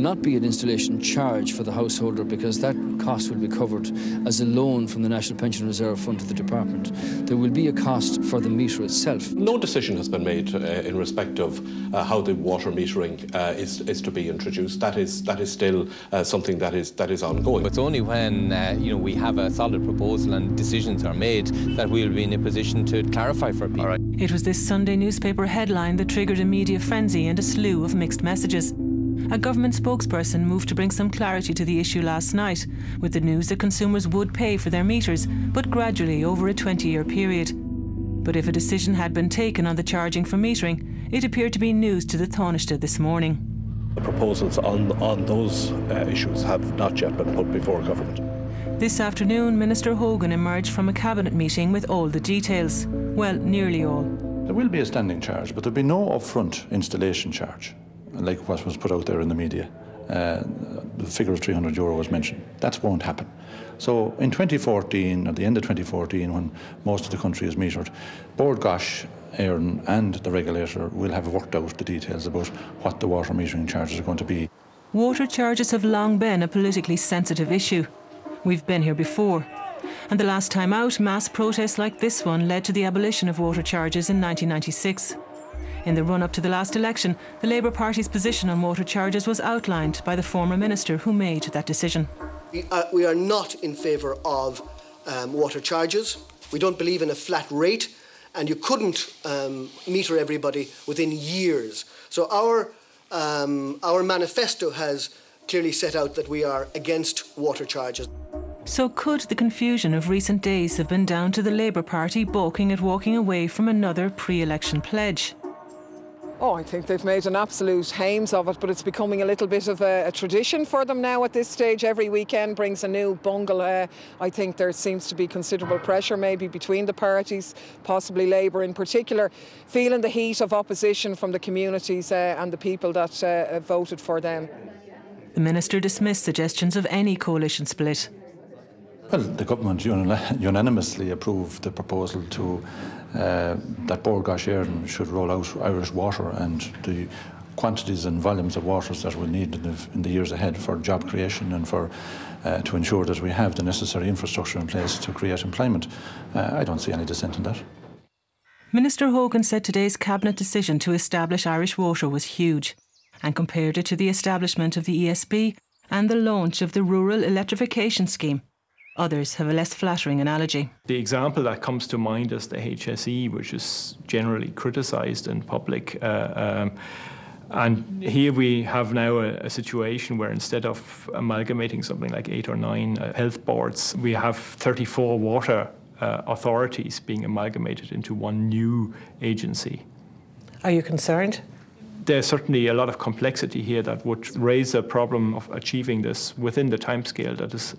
not be an installation charge for the householder because that cost will be covered as a loan from the National Pension Reserve Fund to the Department. There will be a cost for the meter itself. No decision has been made in respect of how the water metering is to be introduced. That is still something that is ongoing. It's only when we have a solid proposal and decisions are made that we'll be in a position to clarify for people. Right. It was this Sunday newspaper headline that triggered a media frenzy and a slew of mixed messages. A government spokesperson moved to bring some clarity to the issue last night, with the news that consumers would pay for their meters, but gradually over a 20-year period. But if a decision had been taken on the charging for metering, it appeared to be news to the Taoiseach this morning. The proposals on those issues have not yet been put before government. This afternoon, Minister Hogan emerged from a cabinet meeting with all the details. Well, nearly all. There will be a standing charge, but there'll be no upfront installation charge, like what was put out there in the media. The figure of €300 was mentioned. That won't happen. So in 2014, at the end of 2014, when most of the country is metered, Bord Gáis, Éireann and the regulator will have worked out the details about what the water metering charges are going to be. Water charges have long been a politically sensitive issue. We've been here before. And the last time out, mass protests like this one led to the abolition of water charges in 1996. In the run-up to the last election, the Labour Party's position on water charges was outlined by the former minister who made that decision. We are not in favour of water charges. We don't believe in a flat rate, and you couldn't meter everybody within years. So our manifesto has clearly set out that we are against water charges. So could the confusion of recent days have been down to the Labour Party balking at walking away from another pre-election pledge? Oh, I think they've made an absolute hames of it, but it's becoming a little bit of a tradition for them now at this stage. Every weekend brings a new bungle. I think there seems to be considerable pressure maybe between the parties, possibly Labour in particular, feeling the heat of opposition from the communities and the people that voted for them. The minister dismissed suggestions of any coalition split. Well, the government unanimously approved the proposal to that Bord Gáis Éireann should roll out Irish Water and the quantities and volumes of waters that we'll need in the years ahead for job creation and for to ensure that we have the necessary infrastructure in place to create employment. I don't see any dissent in that. Minister Hogan said today's cabinet decision to establish Irish Water was huge and compared it to the establishment of the ESB and the launch of the Rural Electrification Scheme. Others have a less flattering analogy. The example that comes to mind is the HSE, which is generally criticised in public. And here we have now a situation where instead of amalgamating something like 8 or 9 health boards, we have 34 water authorities being amalgamated into one new agency. Are you concerned? There's certainly a lot of complexity here that would raise a problem of achieving this within the timescale that is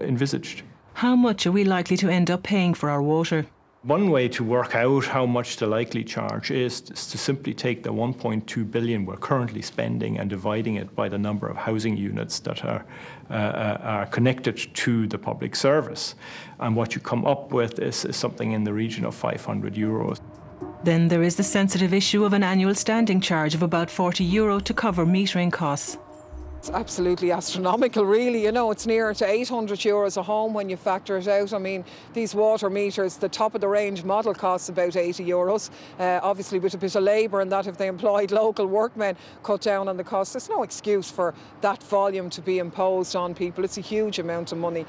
envisaged. How much are we likely to end up paying for our water? One way to work out how much the likely charge is to simply take the 1.2 billion we're currently spending and dividing it by the number of housing units that are connected to the public service. And what you come up with is something in the region of €500. Then there is the sensitive issue of an annual standing charge of about €40 to cover metering costs. It's absolutely astronomical, really. You know, it's nearer to €800 a home when you factor it out. I mean, these water meters, the top-of-the-range model costs about €80. Obviously, with a bit of labour and that, if they employed local workmen, cut down on the cost. There's no excuse for that volume to be imposed on people. It's a huge amount of money.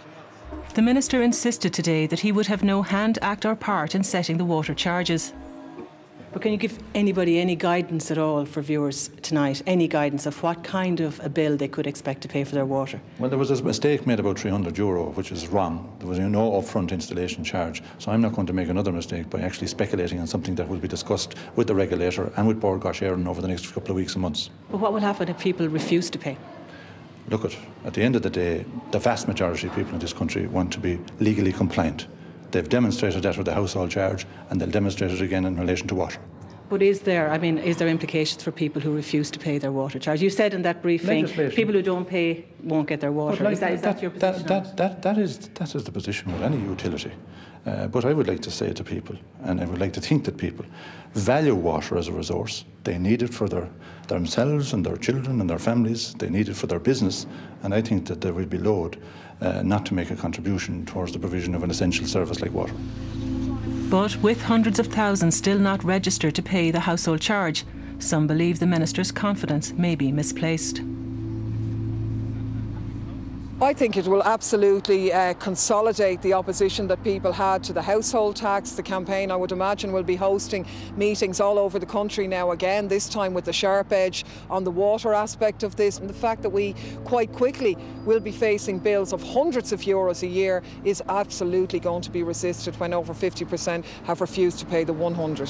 The minister insisted today that he would have no hand, act or part in setting the water charges. But can you give anybody any guidance at all for viewers tonight? Any guidance of what kind of a bill they could expect to pay for their water? Well, there was a mistake made about €300, which is wrong. There was no upfront installation charge. So I'm not going to make another mistake by actually speculating on something that will be discussed with the regulator and with Bord Gáis Éireann over the next couple of weeks and months. But what will happen if people refuse to pay? Look, at the end of the day, the vast majority of people in this country want to be legally compliant. They've demonstrated that with the household charge, and they'll demonstrate it again in relation to water. But is there implications for people who refuse to pay their water charge? You said in that briefing, people who don't pay won't get their water. Is that your position? That is the position with any utility. But I would like to say to people, and I would like to think that people value water as a resource. They need it for themselves and their children and their families. They need it for their business. And I think that there will be load not to make a contribution towards the provision of an essential service like water. But with hundreds of thousands still not registered to pay the household charge, some believe the Minister's confidence may be misplaced. I think it will absolutely consolidate the opposition that people had to the household tax. The campaign, I would imagine, will be hosting meetings all over the country now again, this time with the sharp edge on the water aspect of this. And the fact that we quite quickly will be facing bills of hundreds of euros a year is absolutely going to be resisted when over 50% have refused to pay the 100.